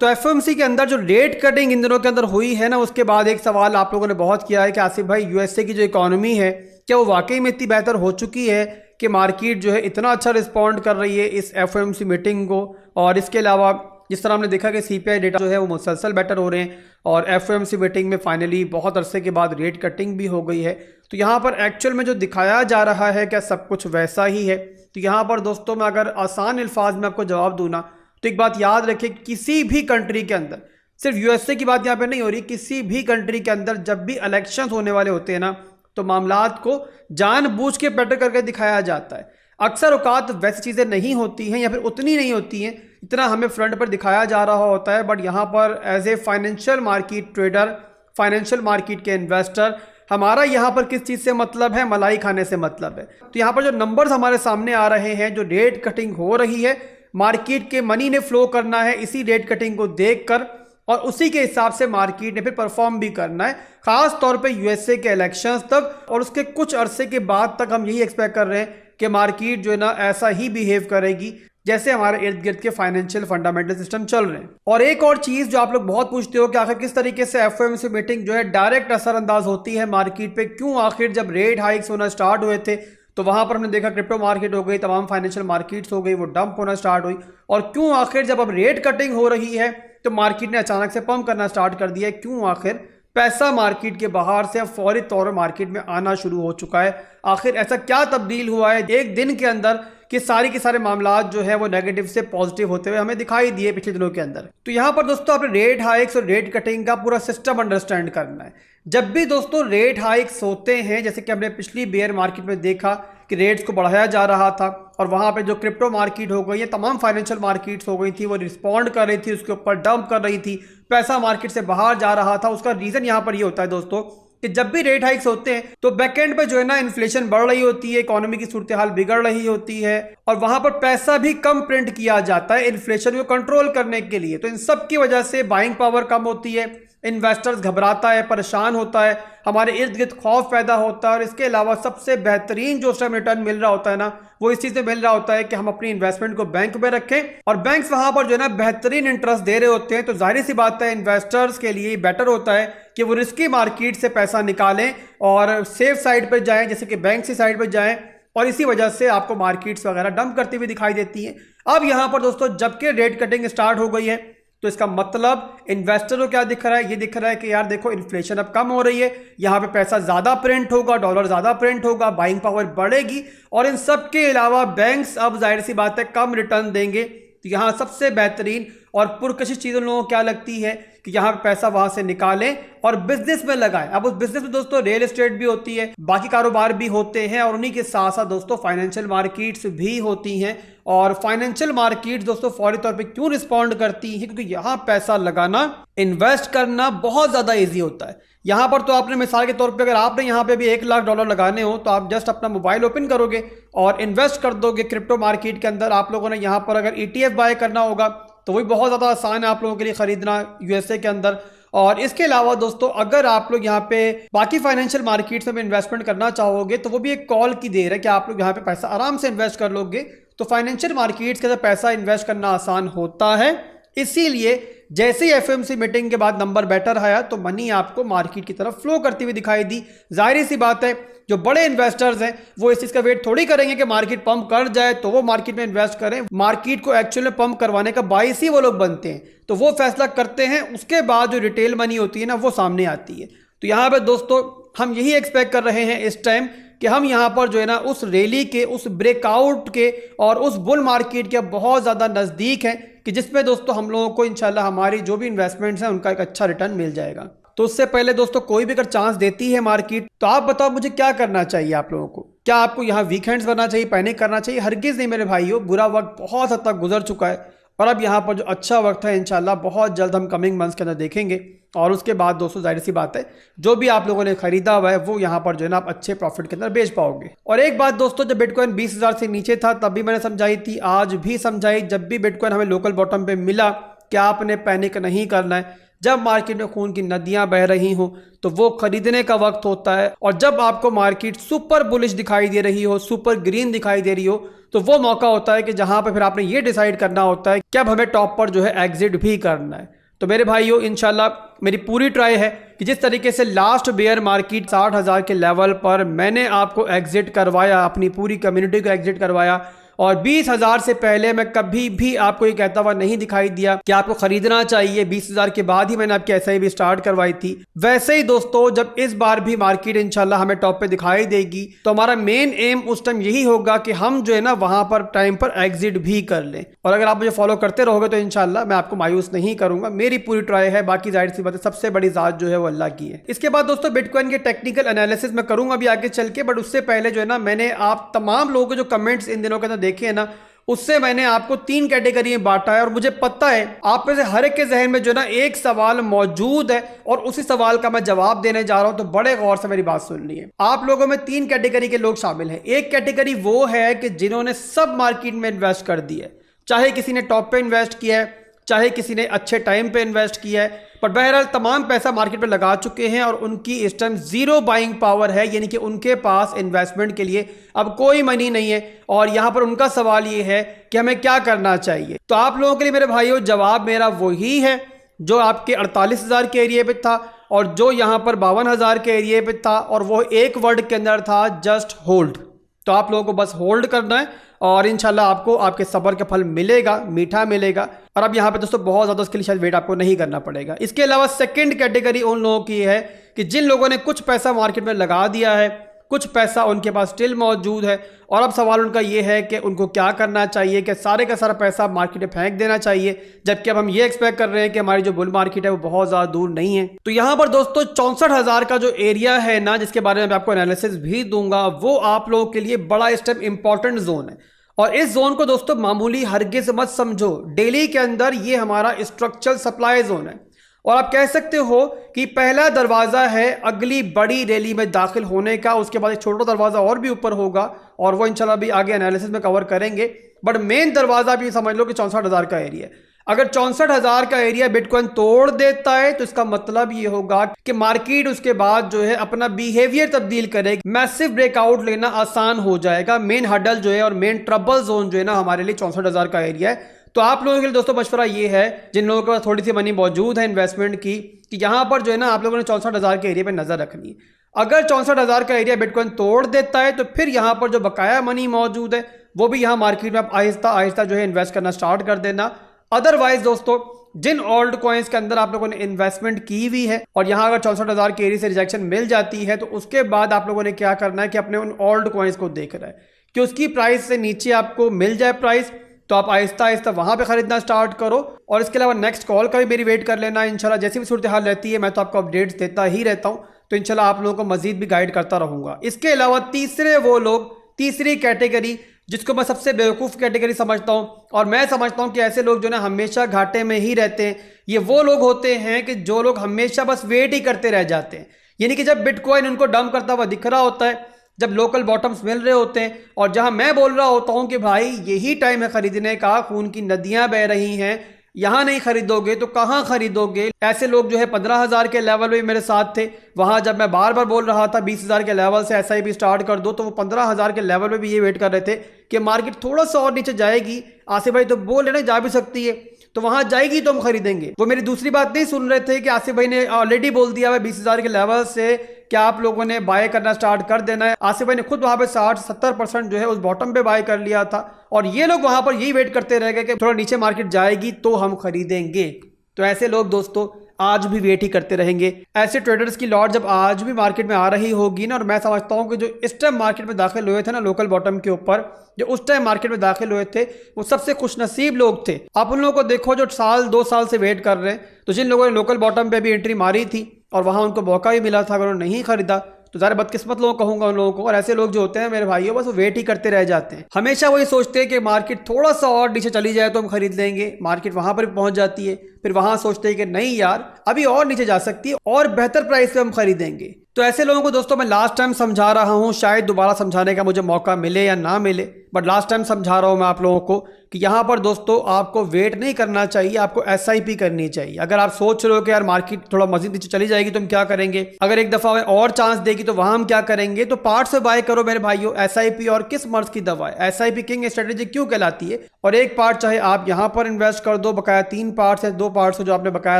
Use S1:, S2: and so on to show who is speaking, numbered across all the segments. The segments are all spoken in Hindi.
S1: तो एफओएमसी के अंदर जो रेट कटिंग इन दिनों के अंदर हुई है ना, उसके बाद एक सवाल आप लोगों ने बहुत किया है कि आसिफ भाई यूएसए की जो इकोनॉमी है क्या वो वाकई में इतनी बेहतर हो चुकी है कि मार्केट जो है इतना अच्छा रिस्पॉन्ड कर रही है इस एफओएमसी मीटिंग को। और इसके अलावा जिस तरह हमने देखा कि सीपीआई डेटा जो है वो मुसलसल बेटर हो रहे हैं और एफओएमसी मीटिंग में फाइनली बहुत अरसे के बाद रेट कटिंग भी हो गई है। तो यहाँ पर एक्चुअल में जो दिखाया जा रहा है क्या सब कुछ वैसा ही है? तो यहाँ पर दोस्तों मैं अगर आसान अल्फाज में आपको जवाब दूँ ना, तो एक बात याद रखिए, किसी भी कंट्री के अंदर, सिर्फ यूएसए की बात यहाँ पे नहीं हो रही, किसी भी कंट्री के अंदर जब भी इलेक्शंस होने वाले होते हैं ना, तो मामलात को जानबूझ के बेटर करके दिखाया जाता है। अक्सर औकात वैसी चीज़ें नहीं होती हैं या फिर उतनी नहीं होती हैं इतना हमें फ्रंट पर दिखाया जा रहा होता है। बट यहाँ पर as a financial market trader, financial market के इन्वेस्टर, हमारा यहाँ पर किस चीज़ से मतलब है? मलाई खाने से मतलब है। तो यहाँ पर जो नंबर्स हमारे सामने आ रहे हैं, जो रेट कटिंग हो रही है, मार्केट के मनी ने फ्लो करना है इसी रेट कटिंग को देखकर और उसी के हिसाब से मार्केट ने फिर परफॉर्म भी करना है, खास तौर पे यूएसए के इलेक्शंस तक। और उसके कुछ अरसे के बाद तक हम यही एक्सपेक्ट कर रहे हैं कि मार्केट जो है ना ऐसा ही बिहेव करेगी जैसे हमारे इर्द गिर्द के फाइनेंशियल फंडामेंटल सिस्टम चल रहे हैं। और एक और चीज जो आप लोग बहुत पूछते हो कि आखिर किस तरीके से एफओएमसी मीटिंग जो है डायरेक्ट असरअंदाज होती है मार्केट पे, क्यों आखिर जब रेट हाइक्स होना स्टार्ट हुए थे तो वहां पर हमने देखा क्रिप्टो मार्केट हो गई, तमाम फाइनेंशियल मार्केट्स हो गई, वो डंप होना स्टार्ट हुई। और क्यों आखिर जब अब रेट कटिंग हो रही है तो मार्केट ने अचानक से पंप करना स्टार्ट कर दिया है? क्यों आखिर पैसा मार्केट के बाहर से अब फौरी तौर पर मार्केट में आना शुरू हो चुका है? आखिर ऐसा क्या तब्दील हुआ है एक दिन के अंदर कि सारी के सारे मामला जो है वो नेगेटिव से पॉजिटिव होते हुए हमें दिखाई दिए पिछले दिनों के अंदर? तो यहाँ पर दोस्तों आपने रेट हाइक्स और रेट कटिंग का पूरा सिस्टम अंडरस्टैंड करना है। जब भी दोस्तों रेट हाइक्स होते हैं, जैसे कि हमने पिछली बेयर मार्केट में देखा कि रेट्स को बढ़ाया जा रहा था और वहां पे जो क्रिप्टो मार्केट हो गई या तमाम फाइनेंशियल मार्केट्स हो गई थी वो रिस्पॉन्ड कर रही थी, उसके ऊपर डंप कर रही थी, पैसा मार्केट से बाहर जा रहा था। उसका रीजन यहाँ पर ये होता है दोस्तों कि जब भी रेट हाइक्स होते हैं तो बैकएंड पे जो है ना इन्फ्लेशन बढ़ रही होती है, इकोनॉमी की सूरत हाल बिगड़ रही होती है और वहां पर पैसा भी कम प्रिंट किया जाता है इन्फ्लेशन को कंट्रोल करने के लिए। तो इन सब की वजह से बाइंग पावर कम होती है, इन्वेस्टर्स घबराता है, परेशान होता है, हमारे इर्द गिर्द खौफ पैदा होता है। और इसके अलावा सबसे बेहतरीन जो उस टाइम रिटर्न मिल रहा होता है ना, वो इस चीज से मिल रहा होता है कि हम अपनी इन्वेस्टमेंट को बैंक में रखें और बैंक्स वहां पर जो है ना बेहतरीन इंटरेस्ट दे रहे होते हैं। तो जाहिर सी बात है इन्वेस्टर्स के लिए बेटर होता है कि वो रिस्की मार्केट से पैसा निकालें और सेफ साइड पर जाएं, जैसे कि बैंक की साइड पर जाएं। और इसी वजह से आपको मार्केट्स वगैरह डंप करती हुई दिखाई देती हैं। अब यहां पर दोस्तों जबकि रेट कटिंग स्टार्ट हो गई है तो इसका मतलब इन्वेस्टर को क्या दिख रहा है? ये दिख रहा है कि यार देखो इन्फ्लेशन अब कम हो रही है, यहाँ पे पैसा ज्यादा प्रिंट होगा, डॉलर ज्यादा प्रिंट होगा, बाइंग पावर बढ़ेगी और इन सब के अलावा बैंक्स अब जाहिर सी बात है कम रिटर्न देंगे। तो यहाँ सबसे बेहतरीन और पुरकशिश चीज उन लोगों को क्या लगती है कि यहाँ पे पैसा वहां से निकालें और बिजनेस में लगाएं। अब उस बिजनेस में दोस्तों रियल एस्टेट भी होती है, बाकी कारोबार भी होते हैं और उन्हीं के साथ साथ दोस्तों फाइनेंशियल मार्केट्स भी होती हैं। और फाइनेंशियल मार्केट्स दोस्तों फौरी तौर पे क्यों रिस्पॉन्ड करती हैं? क्योंकि यहाँ पैसा लगाना, इन्वेस्ट करना बहुत ज्यादा ईजी होता है। यहाँ पर तो आपने मिसाल के तौर पे अगर आपने यहाँ पे भी $1 लाख लगाने हो तो आप जस्ट अपना मोबाइल ओपन करोगे और इन्वेस्ट कर दोगे क्रिप्टो मार्केट के अंदर। आप लोगों ने यहाँ पर अगर ETF बाय करना होगा तो वही बहुत ज़्यादा आसान है आप लोगों के लिए खरीदना यूएसए के अंदर। और इसके अलावा दोस्तों अगर आप लोग यहाँ पे बाकी फाइनेंशियल मार्केट्स में इन्वेस्टमेंट करना चाहोगे तो वो भी एक कॉल की देर है कि आप लोग यहाँ पे पैसा आराम से इन्वेस्ट कर लोगे। तो फाइनेंशियल मार्केट्स के अंदर पैसा इन्वेस्ट करना आसान होता है, इसीलिए जैसे ही एफओएमसी मीटिंग के बाद नंबर बेटर आया तो मनी आपको मार्केट की तरफ फ्लो करती हुई दिखाई दी। जाहिर सी बात है जो बड़े इन्वेस्टर्स हैं वो इस चीज का वेट थोड़ी करेंगे कि मार्केट पंप कर जाए तो वो मार्केट में इन्वेस्ट करें। मार्केट को एक्चुअल में पंप करवाने का बाइस ही वो लोग बनते हैं, तो वो फैसला करते हैं। उसके बाद जो रिटेल मनी होती है ना वो सामने आती है। तो यहाँ पे दोस्तों हम यही एक्सपेक्ट कर रहे हैं इस टाइम कि हम यहाँ पर जो है ना उस रैली के, उस ब्रेकआउट के और उस बुल मार्केट के बहुत ज़्यादा नज़दीक हैं कि जिसमें दोस्तों हम लोगों को इंशाल्लाह हमारी जो भी इन्वेस्टमेंट्स हैं उनका एक अच्छा रिटर्न मिल जाएगा। तो उससे पहले दोस्तों कोई भी अगर चांस देती है मार्केट तो आप बताओ मुझे क्या करना चाहिए आप लोगों को? क्या आपको यहाँ वीकेंड्स करना चाहिए, पैनिक करना चाहिए? हरगिज़ नहीं मेरे भाइयों, बुरा वक्त बहुत हद तक गुजर चुका है और अब यहाँ पर जो अच्छा वक्त है इंशाल्लाह बहुत जल्द हम कमिंग मंथ्स के अंदर देखेंगे। और उसके बाद दोस्तों जाहिर सी बात है जो भी आप लोगों ने खरीदा हुआ है वो यहाँ पर जो है ना आप अच्छे प्रॉफिट के अंदर बेच पाओगे। और एक बात दोस्तों, जब बिटकॉइन 20,000 से नीचे था तब भी मैंने समझाई थी, आज भी समझाई, जब भी बिटकॉइन हमें लोकल बॉटम पे मिला कि आपने पैनिक नहीं करना है। जब मार्केट में खून की नदियां बह रही हों तो वो खरीदने का वक्त होता है, और जब आपको मार्केट सुपर बुलिश दिखाई दे रही हो, सुपर ग्रीन दिखाई दे रही हो, तो वो मौका होता है कि जहां पर फिर आपने ये डिसाइड करना होता है कि अब हमें टॉप पर जो है एग्जिट भी करना है। तो मेरे भाइयों, इंशाल्लाह मेरी पूरी ट्राई है कि जिस तरीके से लास्ट बेयर मार्केट 60,000 के लेवल पर मैंने आपको एग्जिट करवाया, अपनी पूरी कम्युनिटी को एग्जिट करवाया, और 20,000 से पहले मैं कभी भी आपको ये कहता हुआ नहीं दिखाई दिया कि आपको खरीदना चाहिए। 20,000 के बाद ही मैंने आपकी SIP स्टार्ट करवाई थी। वैसे ही दोस्तों, जब इस बार भी मार्केट इंशाल्लाह हमें टॉप पे दिखाई देगी तो हमारा मेन एम उस टाइम यही होगा कि हम जो है ना वहां पर टाइम पर एग्जिट भी कर लें। और अगर आप मुझे फॉलो करते रहोगे तो इंशाल्लाह मैं आपको मायूस नहीं करूंगा। मेरी पूरी ट्राई है, बाकी जाहिर सी बात है सबसे बड़ी जात जो है वो अल्लाह की है। इसके बाद दोस्तों बिटकॉइन के टेक्निकल एनालिसिस में करूंगा अभी आगे चल के, बट उससे पहले जो है ना मैंने आप तमाम लोगों के जो कमेंट्स इन दिनों के अंदर देखे हैं ना, उससे मैंने आपको 3 कैटेगरी में बांटा है। और मुझे पता है आप में से हर एक के जहन में जो ना एक सवाल मौजूद है और उसी सवाल का मैं जवाब देने जा रहा हूं, तो बड़े गौर से मेरी बात सुन लीजिए। आप लोगों में 3 कैटेगरी के लोग शामिल हैं। एक कैटेगरी वो है कि जिन्होंने सब मार्केट में इन्वेस्ट कर दिया है, चाहे किसी ने टॉप पे इन्वेस्ट किया है, चाहे किसी ने अच्छे टाइम पे इन्वेस्ट किया है, पर बहरहाल तमाम पैसा मार्केट पे लगा चुके हैं और उनकी इस टाइम जीरो बाइंग पावर है, यानी कि उनके पास इन्वेस्टमेंट के लिए अब कोई मनी नहीं है। और यहां पर उनका सवाल ये है कि हमें क्या करना चाहिए। तो आप लोगों के लिए मेरे भाइयों जवाब मेरा वही है जो आपके 48,000 के एरिया पे था और जो यहां पर 52,000 के एरिया पे था, और वो एक वर्ड के अंदर था, जस्ट होल्ड। तो आप लोगों को बस होल्ड करना है और इंशाल्लाह आपको आपके सब्र का फल मिलेगा, मीठा मिलेगा। और अब यहाँ पे दोस्तों बहुत ज़्यादा उसके लिए शायद वेट आपको नहीं करना पड़ेगा। इसके अलावा सेकंड कैटेगरी उन लोगों की है कि जिन लोगों ने कुछ पैसा मार्केट में लगा दिया है, कुछ पैसा उनके पास स्टिल मौजूद है, और अब सवाल उनका ये है कि उनको क्या करना चाहिए, कि सारे का सारा पैसा मार्केट में फेंक देना चाहिए, जबकि अब हम ये एक्सपेक्ट कर रहे हैं कि हमारी जो बुल मार्केट है वो बहुत ज़्यादा दूर नहीं है। तो यहाँ पर दोस्तों 64,000 का जो एरिया है ना, जिसके बारे में मैं आपको एनालिसिस भी दूंगा, वो आप लोगों के लिए बड़ा इस टाइम इंपॉर्टेंट जोन है। और इस जोन को दोस्तों मामूली हरगिज मत समझो। डेली के अंदर ये हमारा स्ट्रक्चरल सप्लाई जोन है, और आप कह सकते हो कि पहला दरवाजा है अगली बड़ी रैली में दाखिल होने का। उसके बाद एक छोटा दरवाजा और भी ऊपर होगा, और वो इंशाल्लाह भी आगे एनालिसिस में कवर करेंगे। बट मेन दरवाजा भी समझ लो कि 64,000 का एरिया है। अगर 64,000 का एरिया बिटकॉइन तोड़ देता है तो इसका मतलब ये होगा कि मार्केट उसके बाद जो है अपना बिहेवियर तब्दील करेगी, मैसिव ब्रेकआउट लेना आसान हो जाएगा। मेन हडल जो है और मेन ट्रबल जोन जो है ना हमारे लिए 64,000 का एरिया है। तो आप लोगों के लिए दोस्तों मशवरा ये है, जिन लोगों के पास थोड़ी सी मनी मौजूद है इन्वेस्टमेंट की, कि यहाँ पर जो है ना आप लोगों ने 64,000 के एरिया पे नजर रखनी है। अगर 64,000 का एरिया बिटकॉइन तोड़ देता है तो फिर यहाँ पर जो बकाया मनी मौजूद है वो भी यहाँ मार्केट में आप आहिस्ता आहिस्ता जो है इन्वेस्ट करना स्टार्ट कर देना। अदरवाइज दोस्तों, जिन ओल्ड कॉइन्स के अंदर आप लोगों ने इन्वेस्टमेंट की हुई है और यहाँ अगर 64,000 के एरिया से रिजेक्शन मिल जाती है, तो उसके बाद आप लोगों ने क्या करना है कि अपने उन ओल्ड कॉइन्स को देखना है कि उसकी प्राइस से नीचे आपको मिल जाए प्राइस, तो आप आहिस्ता आहिस्ता वहां पे खरीदना स्टार्ट करो। और इसके अलावा नेक्स्ट कॉल का भी मेरी वेट कर लेना इंशाल्लाह। जैसी भी सूरत हाल रहती है मैं तो आपको अपडेट्स देता ही रहता हूं, तो इंशाल्लाह आप लोगों को मजीद भी गाइड करता रहूंगा। इसके अलावा तीसरी कैटेगरी जिसको मैं सबसे बेवकूफ़ कैटेगरी समझता हूं, और मैं समझता हूं कि ऐसे लोग जो ना हमेशा घाटे में ही रहते हैं, ये वो लोग होते हैं कि जो लोग हमेशा बस वेट ही करते रह जाते हैं। यानी कि जब बिटकॉइन उनको डंप करता हुआ दिख रहा होता है, जब लोकल बॉटम्स मिल रहे होते हैं, और जहां मैं बोल रहा होता हूं कि भाई यही टाइम है खरीदने का, खून की नदियां बह रही हैं, यहां नहीं खरीदोगे तो कहां खरीदोगे। ऐसे लोग जो है 15,000 के लेवल पे मेरे साथ थे। वहां जब मैं बार बार बोल रहा था 20,000 के लेवल से SIP स्टार्ट कर दो, तो वो 15,000 के लेवल पे भी ये वेट कर रहे थे कि मार्केट थोड़ा सा और नीचे जाएगी। आसिफ भाई तो बोल रहे ना जा भी सकती है, तो वहां जाएगी तो हम खरीदेंगे। वो मेरी दूसरी बात नहीं सुन रहे थे कि आसिफ भाई ने ऑलरेडी बोल दिया है 20,000 के लेवल से क्या आप लोगों ने बाय करना स्टार्ट कर देना है। आसिफ भाई ने खुद वहां पे 60-70% जो है उस बॉटम पे बाय कर लिया था, और ये लोग वहां पर यही वेट करते रह गए कि थोड़ा नीचे मार्केट जाएगी तो हम खरीदेंगे। तो ऐसे लोग दोस्तों आज भी वेट ही करते रहेंगे। ऐसे ट्रेडर्स की लॉट जब आज भी मार्केट में आ रही होगी ना, और मैं समझता हूं कि जो इस टाइम मार्केट में दाखिल हुए थे ना लोकल बॉटम के ऊपर, जो उस टाइम मार्केट में दाखिल हुए थे, वो सबसे खुशनसीब लोग थे। आप उन लोगों को देखो जो 1-2 साल से वेट कर रहे हैं। तो जिन लोगों ने लोकल बॉटम पे भी एंट्री मारी थी और वहां उनको मौका भी मिला था, अगर उन्होंने नहीं खरीदा तो ज़्यादा बदकिस्मत लोग कहूंगा उन लोगों को। और ऐसे लोग जो होते हैं मेरे भाइयों, बस वो वेट ही करते रह जाते हैं। हमेशा वही सोचते हैं कि मार्केट थोड़ा सा और नीचे चली जाए तो हम खरीद लेंगे। मार्केट वहां पर भी पहुंच जाती है फिर वहां सोचते हैं कि नहीं यार अभी और नीचे जा सकती है और बेहतर प्राइस पे हम खरीदेंगे। तो ऐसे लोगों को दोस्तों मैं लास्ट टाइम समझा रहा हूं, शायद दोबारा समझाने का मुझे मौका मिले या ना मिले, बट लास्ट टाइम समझा रहा हूं मैं आप लोगों को कि यहां पर दोस्तों आपको वेट नहीं करना चाहिए, आपको एसआईपी करनी चाहिए। अगर आप सोच रहे हो कि यार मार्केट थोड़ा मजीद नीचे चली जाएगी तो हम क्या करेंगे, अगर एक दफा और चांस देगी तो वहां हम क्या करेंगे, तो पार्ट से बाय करो मेरे भाइयों। एसआईपी और किस मर्ज की दवा है, एसआईपी किंग स्ट्रेटेजी क्यों कहलाती है। और एक पार्ट चाहे आप यहां पर इन्वेस्ट कर दो, बकाया 3 पार्ट्स है, 2 पार्ट्स जो आपने बकाया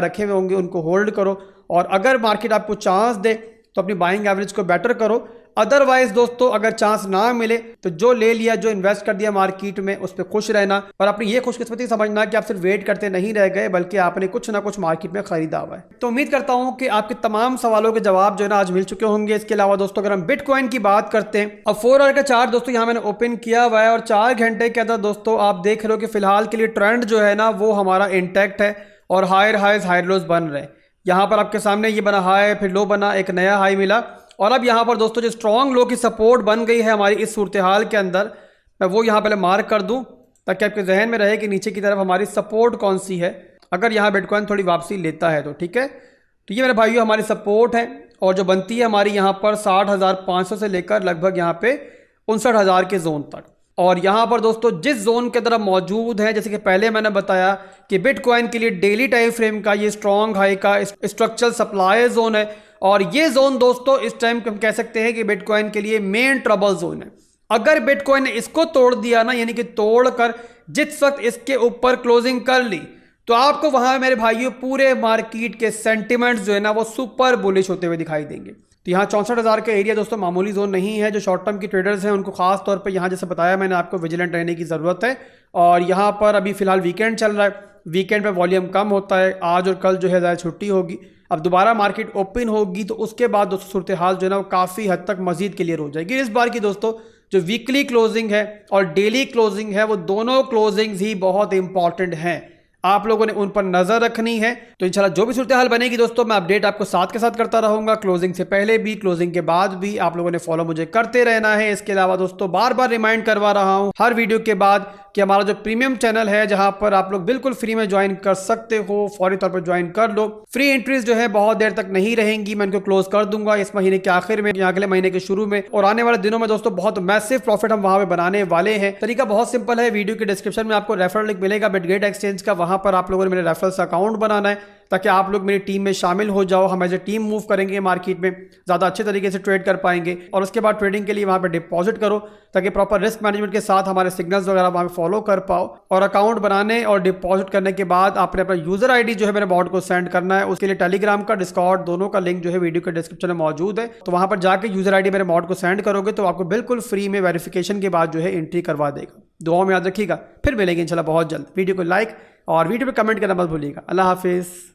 S1: रखे हुए होंगे उनको होल्ड करो, और अगर मार्केट आपको चांस दे तो अपनी बाइंग एवरेज को बेटर करो। अदरवाइज दोस्तों अगर चांस ना मिले तो जो ले लिया, जो इन्वेस्ट कर दिया मार्केट में, उस पर खुश रहना और अपनी ये खुशकिस्मती समझना कि आप सिर्फ वेट करते नहीं रह गए बल्कि आपने कुछ ना कुछ मार्केट में खरीदा हुआ है। तो उम्मीद करता हूं कि आपके तमाम सवालों के जवाब जो है ना आज मिल चुके होंगे। इसके अलावा दोस्तों अगर हम बिटकॉइन की बात करते हैं, अब 4 आवर का चार्ट दोस्तों यहाँ मैंने ओपन किया हुआ है और 4 घंटे के अंदर दोस्तों आप देख रहे हो कि फिलहाल के लिए ट्रेंड जो है ना वो हमारा इंटैक्ट है और हायर हाइज हायर लोज बन रहे हैं। यहाँ पर आपके सामने ये बना हाई, फिर लो बना, एक नया हाई मिला, और अब यहाँ पर दोस्तों जो स्ट्रॉन्ग लो की सपोर्ट बन गई है हमारी इस सूरत हाल के अंदर, मैं वो यहाँ पहले मार्क कर दूँ ताकि आपके जहन में रहे कि नीचे की तरफ हमारी सपोर्ट कौन सी है। अगर यहाँ बिटकॉइन थोड़ी वापसी लेता है तो ठीक है। तो ये मेरे भाइयों हमारी सपोर्ट है और जो बनती है हमारी यहाँ पर 60,500 से लेकर लगभग यहाँ पे 59,000 के जोन तक। और यहाँ पर दोस्तों जिस जोन के अंदर मौजूद है, जैसे कि पहले मैंने बताया कि बिटकॉइन के लिए डेली टाइम फ्रेम का ये स्ट्रॉन्ग हाई का स्ट्रक्चरल सप्लाई जोन है, और ये जोन दोस्तों इस टाइम हम कह सकते हैं कि बिटकॉइन के लिए मेन ट्रबल जोन है। अगर बिटकॉइन ने इसको तोड़ दिया ना, यानी कि तोड़कर जिस वक्त इसके ऊपर क्लोजिंग कर ली, तो आपको वहां मेरे भाइयों पूरे मार्केट के सेंटिमेंट्स जो है ना वो सुपर बुलिश होते हुए दिखाई देंगे। तो यहाँ 64,000 का एरिया दोस्तों मामूली जोन नहीं है। जो शॉर्ट टर्म की ट्रेडर्स हैं उनको खास तौर पे यहाँ जैसे बताया मैंने आपको विजिलेंट रहने की ज़रूरत है। और यहाँ पर अभी फिलहाल वीकेंड चल रहा है, वीकेंड पे वॉल्यूम कम होता है, आज और कल जो है ज़्यादा छुट्टी होगी। अब दोबारा मार्केट ओपन होगी तो उसके बाद दोस्तों सूरत हाल जो है ना वो काफ़ी हद तक मजीद क्लियर हो जाएगी। इस बार की दोस्तों जो वीकली क्लोजिंग है और डेली क्लोजिंग है वो दोनों क्लोजिंग्स ही बहुत इंपॉर्टेंट हैं, आप लोगों ने उन पर नजर रखनी है। तो इंशाल्लाह जो भी सूरत हाल बनेगी दोस्तों मैं अपडेट आपको साथ के साथ करता रहूंगा, क्लोजिंग से पहले भी क्लोजिंग के बाद भी। आप लोगों ने फॉलो मुझे करते रहना है। इसके अलावा दोस्तों बार बार रिमाइंड करवा रहा हूं हर वीडियो के बाद कि हमारा जो प्रीमियम चैनल है जहां पर आप लोग बिल्कुल फ्री में ज्वाइन कर सकते हो, फौरी तौर पर ज्वाइन कर लो। फ्री एंट्रीज जो है बहुत देर तक नहीं रहेंगी, मैं इनको क्लोज कर दूंगा इस महीने के आखिर में या अगले महीने के शुरू में, और आने वाले दिनों में दोस्तों बहुत मैसिव प्रॉफिट हम वहां पे बनाने वाले हैं। तरीका बहुत सिंपल है, वीडियो के डिस्क्रिप्शन में आपको रेफरल लिंक मिलेगा बिटगेट एक्सचेंज का, वहां पर आप लोगों ने मेरे रेफरल्स अकाउंट बनाना है ताकि आप लोग मेरी टीम में शामिल हो जाओ। हम एज ए टीम मूव करेंगे मार्केट में, ज़्यादा अच्छे तरीके से ट्रेड कर पाएंगे। और उसके बाद ट्रेडिंग के लिए वहाँ पे डिपॉजिट करो ताकि प्रॉपर रिस्क मैनेजमेंट के साथ हमारे सिग्नल्स वगैरह वहाँ पे फॉलो कर पाओ। और अकाउंट बनाने और डिपॉजिट करने के बाद आपने अपना यूजर आईडी जो है मेरे बॉट को सेंड करना है। उसके लिए टेलीग्राम का, डिस्कॉर्ड दोनों का लिंक जो है वीडियो के डिस्क्रिप्शन में मौजूद है। तो वहाँ पर जाकर यूजर आईडी मेरे बॉट को सेंड करोगे तो आपको बिल्कुल फ्री में वेरिफिकेशन के बाद जो है एंट्री करवा देगा। दुआ में याद रखिएगा, फिर मिलेंगे इंशाल्लाह बहुत जल्द। वीडियो को लाइक और वीडियो पे कमेंट करना मत भूलिएगा। अल्लाह हाफिज़।